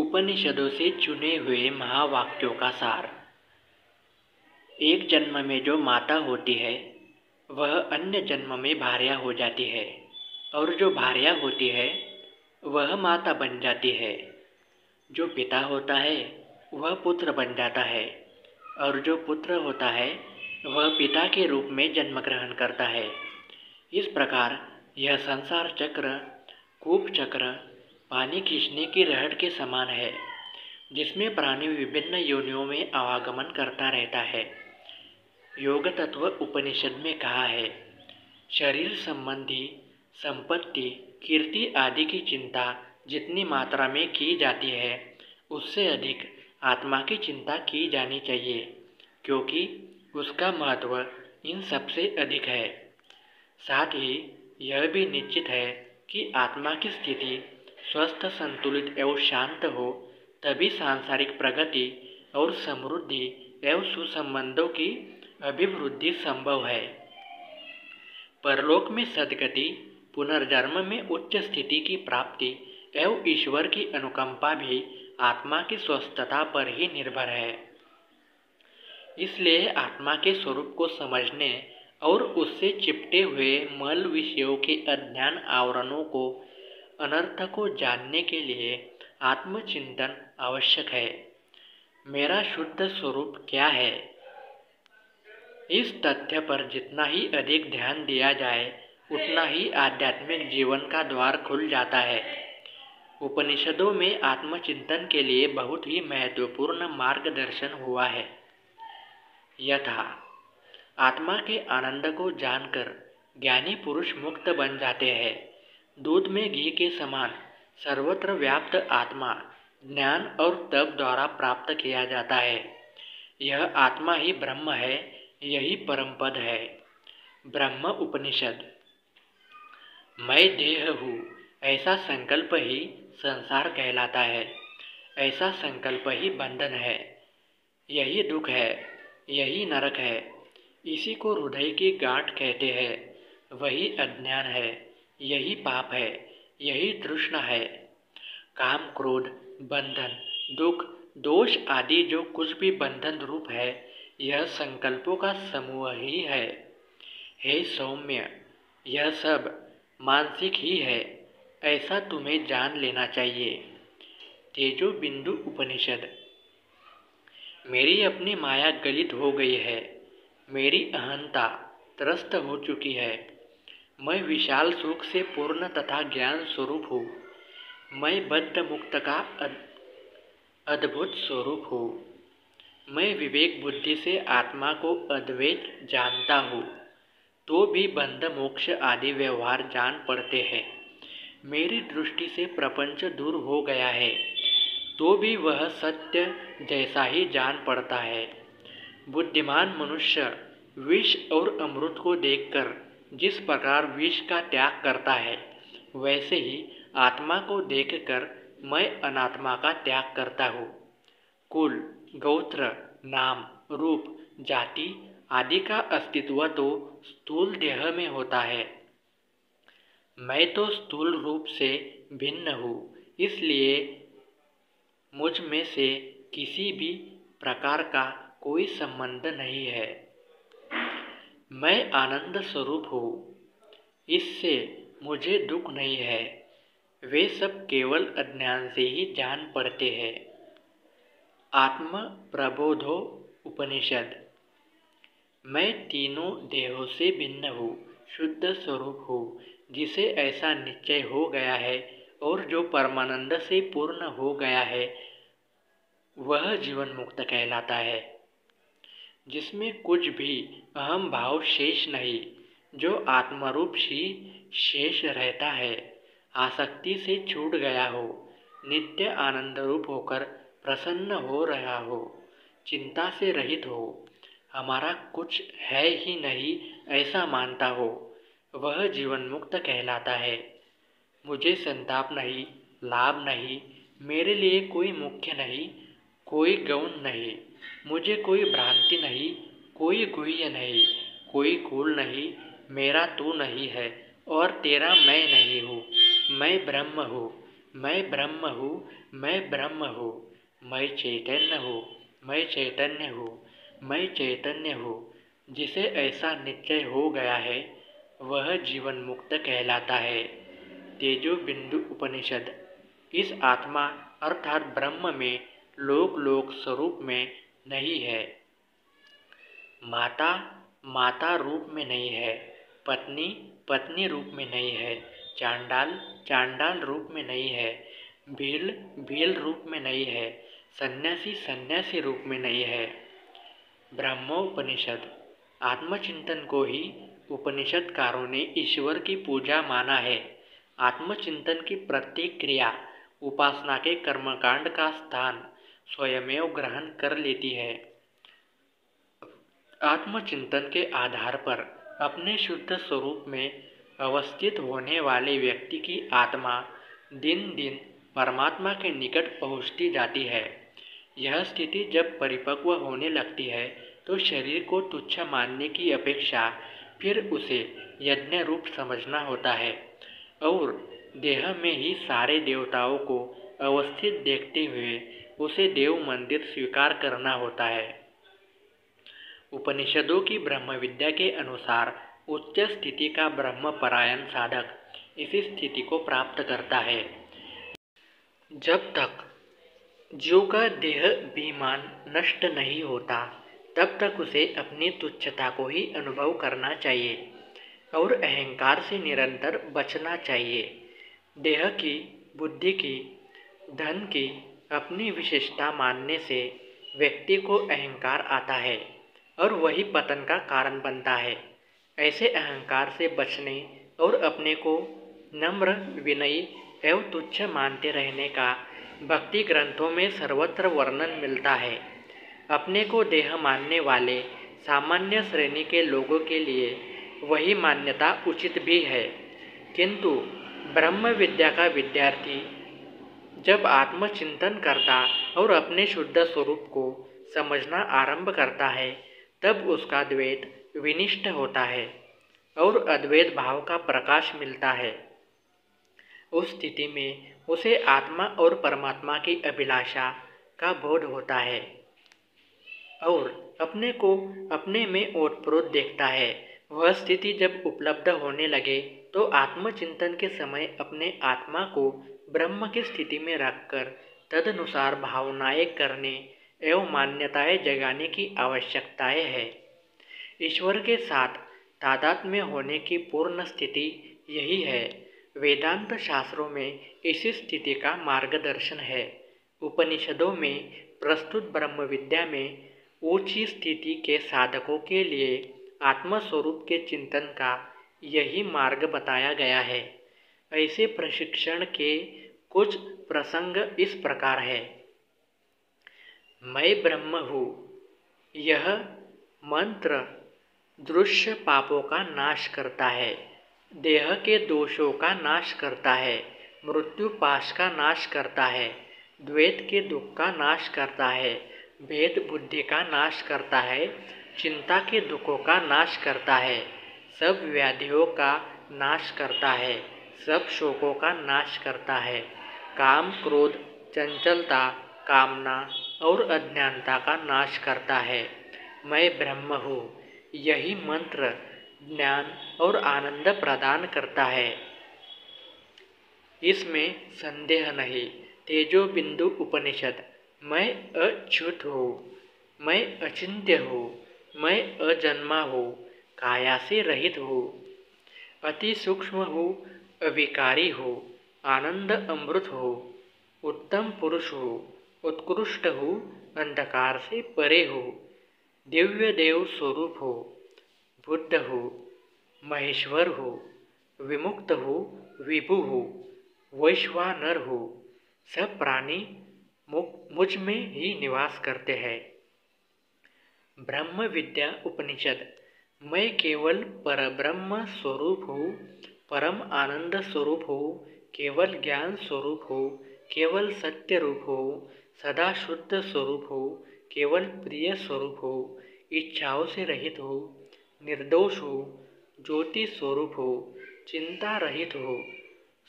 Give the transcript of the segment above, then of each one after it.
उपनिषदों से चुने हुए महावाक्यों का सार। एक जन्म में जो माता होती है वह अन्य जन्म में भार्या हो जाती है, और जो भार्या होती है वह माता बन जाती है। जो पिता होता है वह पुत्र बन जाता है, और जो पुत्र होता है वह पिता के रूप में जन्म ग्रहण करता है। इस प्रकार यह संसार चक्र कूप चक्र पानी खींचने की रहट के समान है, जिसमें प्राणी विभिन्न योनियों में आवागमन करता रहता है। योग तत्व उपनिषद में कहा है, शरीर संबंधी संपत्ति कीर्ति आदि की चिंता जितनी मात्रा में की जाती है उससे अधिक आत्मा की चिंता की जानी चाहिए, क्योंकि उसका महत्व इन सबसे अधिक है। साथ ही यह भी निश्चित है कि आत्मा की स्थिति स्वस्थ संतुलित एवं शांत हो, तभी सांसारिक प्रगति और समृद्धि एवं सुसंबंधों की अभिवृद्धि संभव है। परलोक में सद्गति, पुनर्जन्म में उच्च स्थिति की प्राप्ति एवं ईश्वर की अनुकंपा भी आत्मा की स्वस्थता पर ही निर्भर है। इसलिए आत्मा के स्वरूप को समझने और उससे चिपटे हुए मल विषयों के अज्ञान आवरणों को अनर्थ को जानने के लिए आत्मचिंतन आवश्यक है। मेरा शुद्ध स्वरूप क्या है? इस तथ्य पर जितना ही अधिक ध्यान दिया जाए उतना ही आध्यात्मिक जीवन का द्वार खुल जाता है। उपनिषदों में आत्मचिंतन के लिए बहुत ही महत्वपूर्ण मार्गदर्शन हुआ है। यथा आत्मा के आनंद को जानकर ज्ञानी पुरुष मुक्त बन जाते हैं। दूध में घी के समान सर्वत्र व्याप्त आत्मा ज्ञान और तप द्वारा प्राप्त किया जाता है। यह आत्मा ही ब्रह्म है, यही परम पद है। ब्रह्म उपनिषद। मैं देह हूँ, ऐसा संकल्प ही संसार कहलाता है। ऐसा संकल्प ही बंधन है, यही दुख है, यही नरक है। इसी को हृदय की गांठ कहते हैं। वही अज्ञान है, यही पाप है, यही तृष्णा है। काम क्रोध बंधन दुख दोष आदि जो कुछ भी बंधन रूप है, यह संकल्पों का समूह ही है। हे सौम्य, यह सब मानसिक ही है, ऐसा तुम्हें जान लेना चाहिए। तेजो बिंदु उपनिषद। मेरी अपनी माया गलित हो गई है, मेरी अहंता त्रस्त हो चुकी है। मैं विशाल सुख से पूर्ण तथा ज्ञान स्वरूप हूँ। मैं बद्ध मुक्त का अद्भुत स्वरूप हूँ। मैं विवेक बुद्धि से आत्मा को अद्वैत जानता हूँ, तो भी बंध मोक्ष आदि व्यवहार जान पड़ते हैं। मेरी दृष्टि से प्रपंच दूर हो गया है, तो भी वह सत्य जैसा ही जान पड़ता है। बुद्धिमान मनुष्य विष और अमृत को देखकर जिस प्रकार विष का त्याग करता है, वैसे ही आत्मा को देखकर मैं अनात्मा का त्याग करता हूँ। कुल, गोत्र, नाम, रूप, जाति आदि का अस्तित्व तो स्थूल देह में होता है। मैं तो स्थूल रूप से भिन्न हूँ, इसलिए मुझ में से किसी भी प्रकार का कोई संबंध नहीं है। मैं आनंद स्वरूप हूँ, इससे मुझे दुख नहीं है। वे सब केवल अज्ञान से ही जान पड़ते हैं। आत्म प्रबोधो उपनिषद। मैं तीनों देहों से भिन्न हूँ, शुद्ध स्वरूप हूँ, जिसे ऐसा निश्चय हो गया है और जो परमानंद से पूर्ण हो गया है, वह जीवन मुक्त कहलाता है, जिसमें कुछ भी अहम भाव शेष नहीं, जो आत्मरूप ही शेष रहता है। आसक्ति से छूट गया हो, नित्य आनंद रूप होकर प्रसन्न हो रहा हो, चिंता से रहित हो, हमारा कुछ है ही नहीं ऐसा मानता हो, वह जीवन मुक्त कहलाता है। मुझे संताप नहीं, लाभ नहीं, मेरे लिए कोई मुख्य नहीं, कोई गौण नहीं, मुझे कोई भ्रांति नहीं, कोई गुह्य नहीं, कोई कुल नहीं, मेरा तू नहीं है और तेरा मैं नहीं हूँ। मैं ब्रह्म हूँ, मैं ब्रह्म हूँ, मैं ब्रह्म हूँ, मैं चैतन्य हूँ, मैं चैतन्य हूँ, मैं चैतन्य हूँ। जिसे ऐसा निश्चय हो गया है वह जीवन मुक्त कहलाता है। तेजो बिंदु उपनिषद। इस आत्मा अर्थात ब्रह्म में लोक लोक स्वरूप में नहीं है, माता माता रूप में नहीं है, पत्नी पत्नी रूप में नहीं है, चांडाल चांडाल रूप में नहीं है, भील भील रूप में नहीं है, सन्यासी सन्यासी रूप में नहीं है। ब्रह्मोपनिषद। आत्मचिंतन को ही उपनिषदकारों ने ईश्वर की पूजा माना है। आत्मचिंतन की प्रत्येक क्रिया उपासना के कर्मकांड का स्थान स्वयमेव ग्रहण कर लेती है। आत्मचिंतन के आधार पर अपने शुद्ध स्वरूप में अवस्थित होने वाले व्यक्ति की आत्मा दिन दिन परमात्मा के निकट पहुँचती जाती है। यह स्थिति जब परिपक्व होने लगती है तो शरीर को तुच्छ मानने की अपेक्षा फिर उसे यज्ञ रूप समझना होता है और देह में ही सारे देवताओं को अवस्थित देखते हुए उसे देव मंदिर स्वीकार करना होता है। उपनिषदों की ब्रह्म विद्या के अनुसार उच्च स्थिति का ब्रह्मपरायण साधक इसी स्थिति को प्राप्त करता है। जब तक जीव का देहाभिमान नष्ट नहीं होता तब तक उसे अपनी तुच्छता को ही अनुभव करना चाहिए और अहंकार से निरंतर बचना चाहिए। देह की, बुद्धि की, धन की अपनी विशेषता मानने से व्यक्ति को अहंकार आता है और वही पतन का कारण बनता है। ऐसे अहंकार से बचने और अपने को नम्र, विनयी एवं तुच्छ मानते रहने का भक्ति ग्रंथों में सर्वत्र वर्णन मिलता है। अपने को देह मानने वाले सामान्य श्रेणी के लोगों के लिए वही मान्यता उचित भी है, किंतु ब्रह्म विद्या का विद्यार्थी जब आत्मचिंतन करता और अपने शुद्ध स्वरूप को समझना आरंभ करता है तब उसका द्वैत विनिष्ट होता है और अद्वैत भाव का प्रकाश मिलता है। उस स्थिति में उसे आत्मा और परमात्मा की अभिलाषा का बोध होता है और अपने को अपने में ओतप्रोत देखता है। वह स्थिति जब उपलब्ध होने लगे तो आत्मचिंतन के समय अपने आत्मा को ब्रह्म की स्थिति में रखकर तदनुसार भावनाएं करने एवं मान्यताएं जगाने की आवश्यकताएं है। ईश्वर के साथ तादात्म्य होने की पूर्ण स्थिति यही है। वेदांत शास्त्रों में इसी स्थिति का मार्गदर्शन है। उपनिषदों में प्रस्तुत ब्रह्म विद्या में ऊंची स्थिति के साधकों के लिए आत्मस्वरूप के चिंतन का यही मार्ग बताया गया है। ऐसे प्रशिक्षण के कुछ प्रसंग इस प्रकार है। मैं ब्रह्म हूँ, यह मंत्र दृश्य पापों का नाश करता है, देह के दोषों का नाश करता है, मृत्यु पाश का नाश करता है, द्वैत के दुख का नाश करता है, भेद बुद्धि का नाश करता है, चिंता के दुखों का नाश करता है, सब व्याधियों का नाश करता है, सब शोकों का नाश करता है, काम क्रोध चंचलता कामना और अज्ञानता का नाश करता है। मैं ब्रह्म हूँ, यही मंत्र ज्ञान और आनंद प्रदान करता है, इसमें संदेह नहीं। तेजो बिंदु उपनिषद। मैं अच्युत हूँ, मैं अचिंत्य हूँ, मैं अजन्मा हूँ, काया से रहित हूँ, अति सूक्ष्म हूँ, अविकारी हूँ, आनंद अमृत हूँ, उत्तम पुरुष हूँ, उत्कृष्ट हूँ, अंधकार से परे हूँ, दिव्य देव स्वरूप हूँ, बुद्ध हूँ, महेश्वर हूँ, विमुक्त हूँ, विभु हूँ, वैश्वानर हूँ। सब प्राणी मुझ में ही निवास करते हैं। ब्रह्म विद्या उपनिषद। मैं केवल परब्रह्म स्वरूप हूँ, परम आनंद स्वरूप हूँ, केवल ज्ञान स्वरूप हूँ, केवल सत्य रूप हूँ, सदा शुद्ध स्वरूप हूँ, केवल प्रिय स्वरूप हूँ, इच्छाओं से रहित हूँ, निर्दोष हूँ, ज्योति स्वरूप हूँ, चिंता रहित हूँ,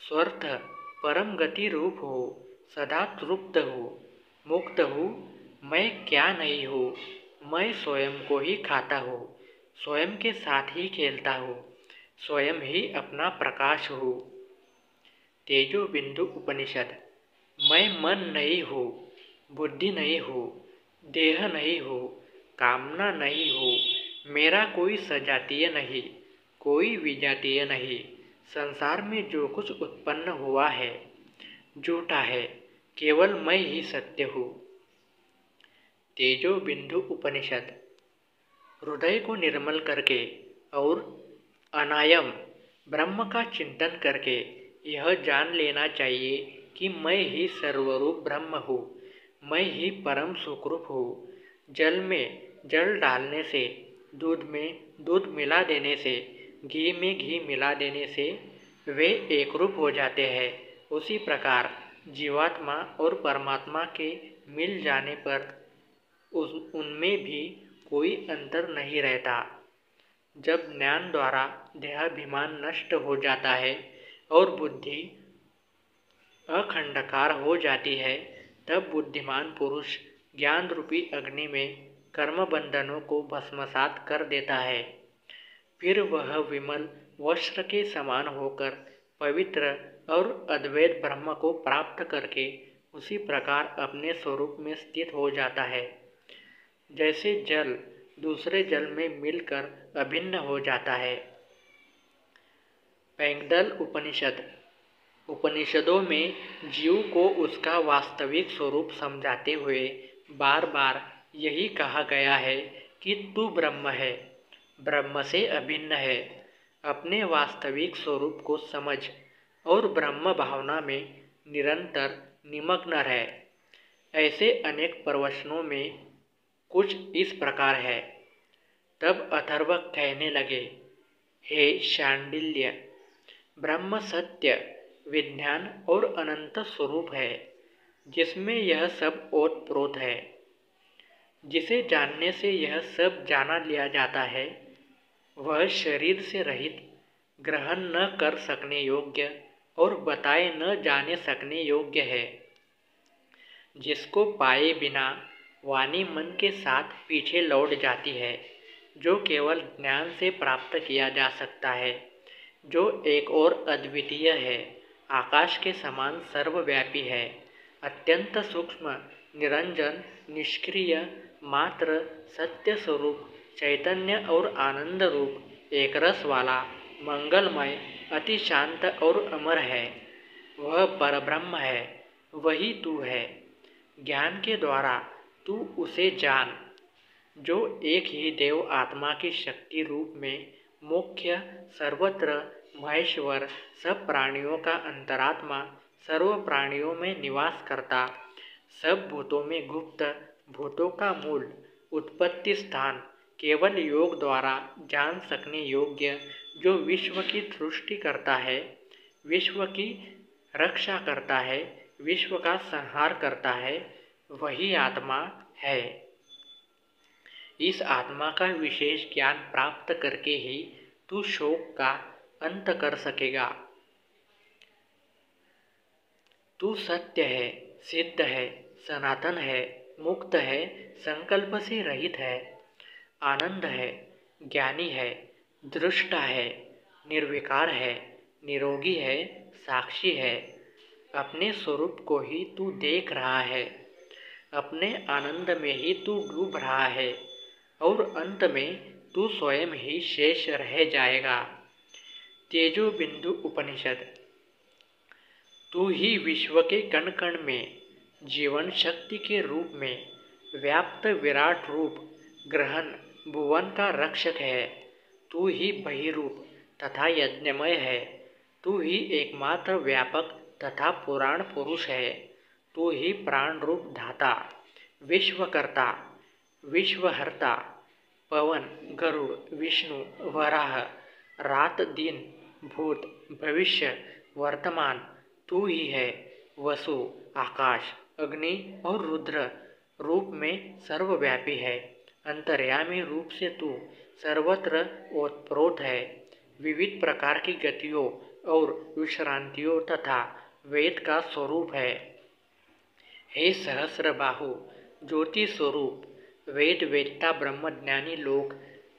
स्वर्थ परम गति रूप हो, सदा तृप्त हो, मुक्त हूँ, मैं क्या नहीं हूँ, मैं स्वयं को ही खाता हूँ, स्वयं के साथ ही खेलता हूँ, स्वयं ही अपना प्रकाश हूँ। तेजो बिंदु उपनिषद। मैं मन नहीं हूँ, बुद्धि नहीं हूँ, देह नहीं हूँ, कामना नहीं हूँ, मेरा कोई सजातीय नहीं, कोई विजातीय नहीं। संसार में जो कुछ उत्पन्न हुआ है झूठा है, केवल मैं ही सत्य हूँ। तेजो बिंदु उपनिषद। हृदय को निर्मल करके और अनायम ब्रह्म का चिंतन करके यह जान लेना चाहिए कि मैं ही सर्वरूप ब्रह्म हूँ, मैं ही परम सुखरूप हूँ। जल में जल डालने से, दूध में दूध मिला देने से, घी में घी मिला देने से वे एक रूप हो जाते हैं। उसी प्रकार जीवात्मा और परमात्मा के मिल जाने पर उनमें भी कोई अंतर नहीं रहता। जब ज्ञान द्वारा देहाभिमान नष्ट हो जाता है और बुद्धि अखंडकार हो जाती है, तब बुद्धिमान पुरुष ज्ञान रूपी अग्नि में कर्म बंधनों को भस्मसात कर देता है। फिर वह विमल वस्त्र के समान होकर पवित्र और अद्वैत ब्रह्म को प्राप्त करके उसी प्रकार अपने स्वरूप में स्थित हो जाता है, जैसे जल दूसरे जल में मिलकर अभिन्न हो जाता है। पैंगदल उपनिषद। उपनिषदों में जीव को उसका वास्तविक स्वरूप समझाते हुए बार बार यही कहा गया है कि तू ब्रह्म है, ब्रह्म से अभिन्न है। अपने वास्तविक स्वरूप को समझ और ब्रह्म भावना में निरंतर निमग्न रहे। ऐसे अनेक प्रवचनों में कुछ इस प्रकार है। तब अथर्व कहने लगे, हे शांडिल्य, ब्रह्म सत्य, विज्ञान और अनंत स्वरूप है, जिसमें यह सब ओतप्रोत है। जिसे जानने से यह सब जाना लिया जाता है, वह शरीर से रहित, ग्रहण न कर सकने योग्य और बताए न जाने सकने योग्य है। जिसको पाए बिना वाणी मन के साथ पीछे लौट जाती है, जो केवल ज्ञान से प्राप्त किया जा सकता है, जो एक और अद्वितीय है, आकाश के समान सर्वव्यापी है, अत्यंत सूक्ष्म, निरंजन, निष्क्रिय, मात्र, सत्य स्वरूप, चैतन्य और आनंद रूप, एक रस वाला, मंगलमय, अति शांत और अमर है। वह परब्रह्म है, वही तू है। ज्ञान के द्वारा तू उसे जान, जो एक ही देव आत्मा की शक्ति रूप में मुख्य, सर्वत्र महेश्वर, सब प्राणियों का अंतरात्मा, सर्व प्राणियों में निवास करता, सब भूतों में गुप्त, भूतों का मूल, उत्पत्ति स्थान, केवल योग द्वारा जान सकने योग्य, जो विश्व की सृष्टि करता है, विश्व की रक्षा करता है, विश्व का संहार करता है, वही आत्मा है। इस आत्मा का विशेष ज्ञान प्राप्त करके ही तू शोक का अंत कर सकेगा। तू सत्य है, सिद्ध है, सनातन है, मुक्त है, संकल्प से रहित है, आनंद है, ज्ञानी है, दृष्टा है, निर्विकार है, निरोगी है, साक्षी है। अपने स्वरूप को ही तू देख रहा है, अपने आनंद में ही तू डूब रहा है और अंत में तू स्वयं ही शेष रह जाएगा। तेजो बिंदु उपनिषद। तू ही विश्व के कण कण में जीवन शक्ति के रूप में व्याप्त विराट रूप, ग्रहण भुवन का रक्षक है। तू ही बहिरूप तथा यज्ञमय है। तू ही एकमात्र व्यापक तथा पुराण पुरुष है। तू ही प्राण रूप धाता, विश्वकर्ता, विश्वहर्ता, पवन, गरुड़, विष्णु, वराह, रात दिन, भूत, भविष्य, वर्तमान तू ही है। वसु, आकाश, अग्नि और रुद्र रूप में सर्वव्यापी है। अंतर्यामी रूप से तू सर्वत्र ओतप्रोत है। विविध प्रकार की गतियों और विश्रांतियों तथा वेद का स्वरूप है। हे सहस्रबाहु ज्योति स्वरूप, वेद वेत्ता ब्रह्मज्ञानी लोग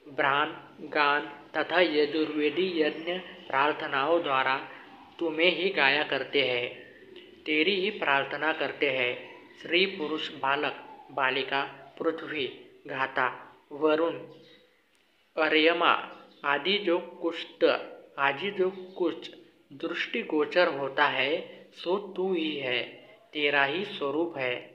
ब्राह्मण, गान तथा यजुर्वेदी यज्ञ प्रार्थनाओं द्वारा तुम्हें ही गाया करते हैं, तेरी ही प्रार्थना करते हैं। स्त्री पुरुष बालक बालिका पृथ्वी घाता वरुण अर्यमा आदि जो कुछ दृष्टिगोचर होता है सो तू ही है, तेरा ही स्वरूप है।